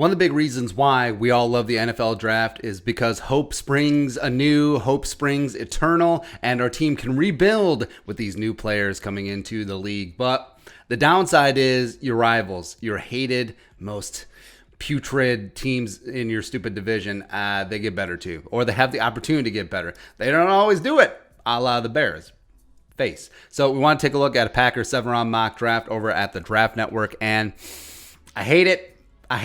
One of the big reasons why we all love the NFL draft is because hope springs anew, hope springs eternal, and our team can rebuild with these new players coming into the league. But the downside is your rivals, your hated, most putrid teams in your stupid division, they get better too. Or they have the opportunity to get better. They don't always do it, a la the Bears. Face. So we want to take a look at a Packers 7-round mock draft over at the Draft Network, and I hate it. I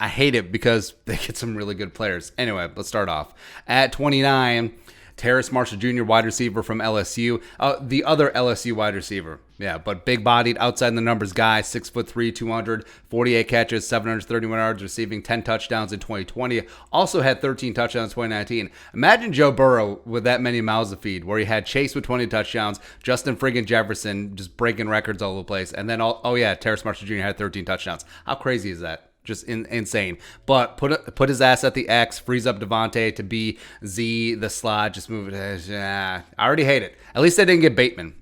hate it because they get some really good players. Anyway, let's start off. At 29, Terrace Marshall Jr., wide receiver from LSU. The other LSU wide receiver. Yeah, but big-bodied, outside the numbers guy, 6'3", 248 catches, 731 yards receiving, 10 touchdowns in 2020. Also had 13 touchdowns in 2019. Imagine Joe Burrow with that many mouths to feed, where he had Chase with 20 touchdowns, Justin friggin' Jefferson just breaking records all over the place, and then, Terrace Marshall Jr. had 13 touchdowns. How crazy is that? Just insane. But put his ass at the X, frees up Devontae to be Z, the slot, just move it. I already hate it. At least I didn't get Bateman.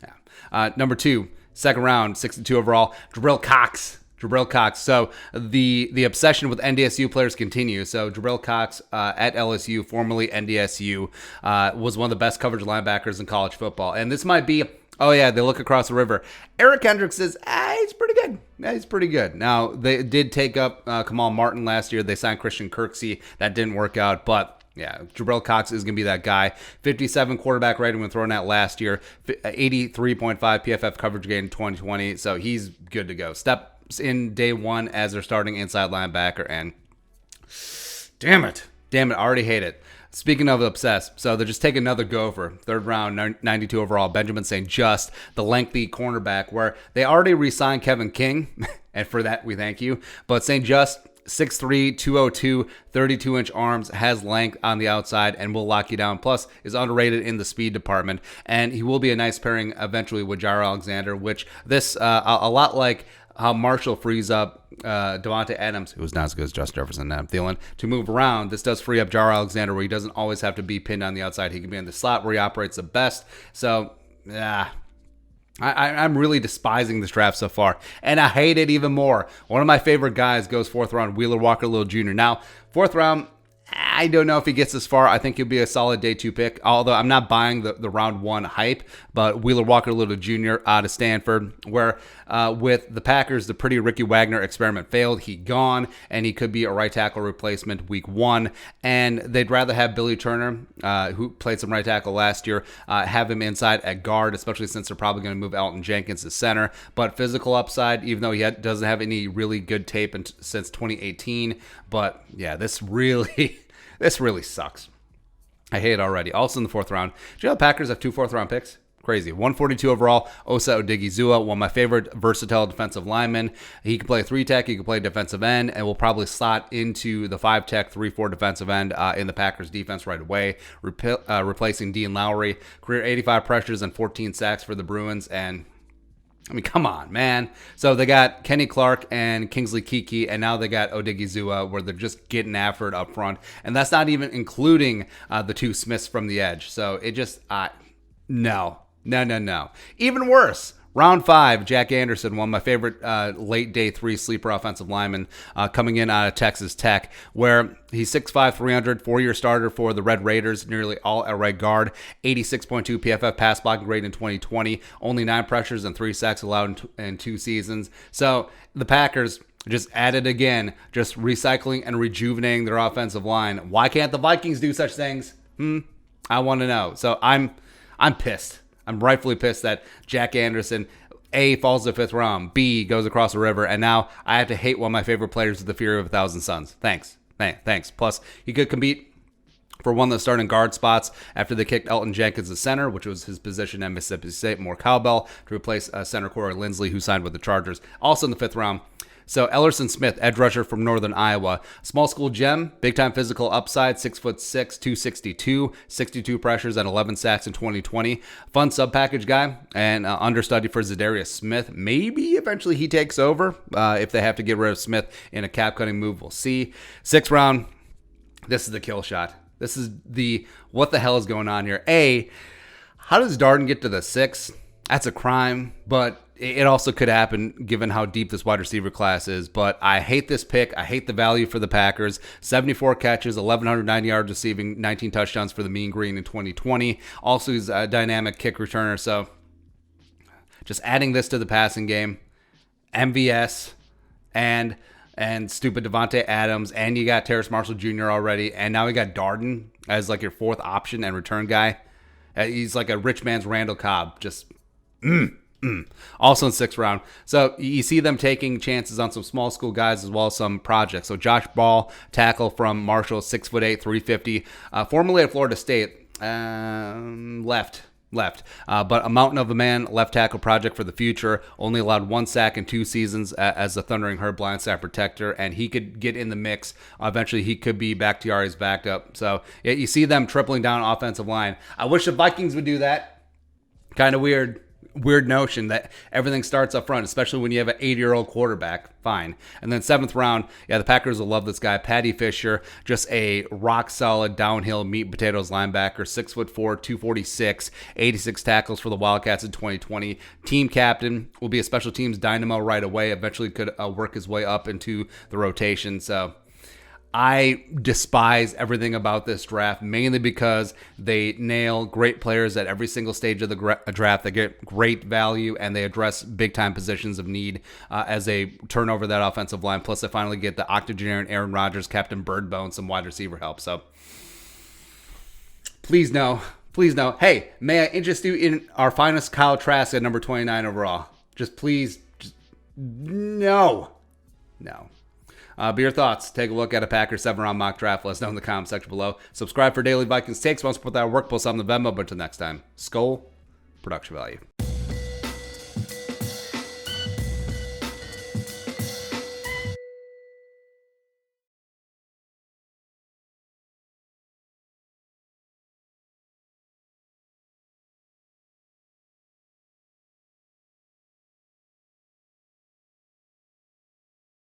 Yeah. Number 2, second round, 62 overall, Jabril Cox. So the obsession with NDSU players continues. So Jabril Cox at LSU, formerly NDSU, was one of the best coverage linebackers in college football. And this might be... Oh, yeah, they look across the river. Eric Hendricks says, he's pretty good. Yeah, he's pretty good. Now, they did take up Kamal Martin last year. They signed Christian Kirksey. That didn't work out, but... Yeah, Jabril Cox is going to be that guy. 57 quarterback rating when thrown out last year. 83.5 PFF coverage gain in 2020. So he's good to go. Steps in day one as their starting inside linebacker. And damn it, I already hate it. Speaking of obsessed, so they're just taking another gopher. Third round, 92 overall, Benjamin St. Just, the lengthy cornerback, where they already re-signed Kevin King. And for that, we thank you. But St. Just... 6'3", 202, 32-inch arms, has length on the outside, and will lock you down. Plus, is underrated in the speed department. And he will be a nice pairing eventually with Jair Alexander, which this, a lot like how Marshall frees up Devontae Adams, who's not as good as Justin Jefferson and Adam Thielen, to move around. This does free up Jair Alexander, where he doesn't always have to be pinned on the outside. He can be in the slot where he operates the best. So, yeah. I'm really despising this draft so far, and I hate it even more. One of my favorite guys goes 4th round, Wheeler Walker-Little Jr. Now, 4th round, I don't know if he gets this far. I think he'll be a solid day 2 pick, although I'm not buying the round 1 hype. But Wheeler Walker-Little Jr. out of Stanford, where with the Packers, the pretty Ricky Wagner experiment failed. He gone, and he could be a right tackle replacement week 1. And they'd rather have Billy Turner, who played some right tackle last year, have him inside at guard, especially since they're probably going to move Elton Jenkins to center. But physical upside, even though he doesn't have any really good tape since 2018. But yeah, this really sucks. I hate it already. Also in the 4th round, do you know the Packers have 2 4th round picks? Crazy. 142 overall, Osi Eduguo, one of my favorite versatile defensive linemen. He can play 3-tech, he can play defensive end, and will probably slot into the 5-tech, 3-4 defensive end in the Packers defense right away, replacing Dean Lowry. Career 85 pressures and 14 sacks for the Bruins, and I mean, come on, man. So they got Kenny Clark and Kingsley Keke, and now they got Odigizua, where they're just getting after it up front. And that's not even including the 2 Smiths from the edge. So it just, no. Even worse. Round 5, Jack Anderson, one of my favorite late day 3 sleeper offensive linemen, coming in out of Texas Tech, where he's 6'5", 300, 4-year starter for the Red Raiders, nearly all at right guard, 86.2 PFF pass blocking grade in 2020, only 9 pressures and 3 sacks allowed in 2 seasons. So the Packers just added again, just recycling and rejuvenating their offensive line. Why can't the Vikings do such things? I want to know. So I'm pissed. I'm rightfully pissed that Jack Anderson, A, falls to 5th round, B, goes across the river, and now I have to hate one of my favorite players with the Fury of 1,000 Suns. Thanks. Plus, he could compete for one of the starting guard spots after they kicked Elton Jenkins to center, which was his position at Mississippi State, more cowbell, to replace center Corey Linsley, who signed with the Chargers. Also in the 5th round, so Ellerson Smith, edge rusher from Northern Iowa. Small school gem, big-time physical upside, 6'6", 262, 62 pressures and 11 sacks in 2020. Fun sub-package guy and understudy for Zadarius Smith. Maybe eventually he takes over if they have to get rid of Smith in a cap-cutting move. We'll see. 6th round, this is the kill shot. This is the what the hell is going on here. A, how does Darden get to the 6? That's a crime, but it also could happen given how deep this wide receiver class is. But I hate this pick. I hate the value for the Packers. 74 catches, 1,190 yards receiving, 19 touchdowns for the Mean Green in 2020. Also, he's a dynamic kick returner. So just adding this to the passing game, MVS and stupid Devontae Adams, and you got Terrace Marshall Jr. already, and now we got Darden as like your fourth option and return guy. He's like a rich man's Randall Cobb. Just also in 6th round. So you see them taking chances on some small school guys as well as some projects. So Josh Ball, tackle from Marshall, 6'8", 350, formerly at Florida State, left. But a mountain of a man, left tackle project for the future. Only allowed 1 sack in 2 seasons as the Thundering Herd blindside protector, and he could get in the mix. Eventually, he could be Bakhtiari's backup. So yeah, you see them tripling down offensive line. I wish the Vikings would do that. Kind of weird notion that everything starts up front, especially when you have an 80-year-old quarterback. Fine. And then 7th round, yeah, the Packers will love this guy, Patty Fisher, just a rock-solid downhill meat and potatoes linebacker, 6'4", 246, 86 tackles for the Wildcats in 2020. Team captain, will be a special teams dynamo right away. Eventually could work his way up into the rotation. So I despise everything about this draft, mainly because they nail great players at every single stage of the draft. They get great value, and they address big-time positions of need as they turn over that offensive line. Plus, they finally get the octogenarian Aaron Rodgers, Captain Birdbone, some wide receiver help. So please no. Hey, may I interest you in our finest Kyle Trask at number 29 overall? Just please, no. But your thoughts, take a look at a Packers 7-round mock draft. Let us know in the comment section below. Subscribe for daily Vikings takes. Want to support that work, post on the Venmo. But until next time, Skol, production value.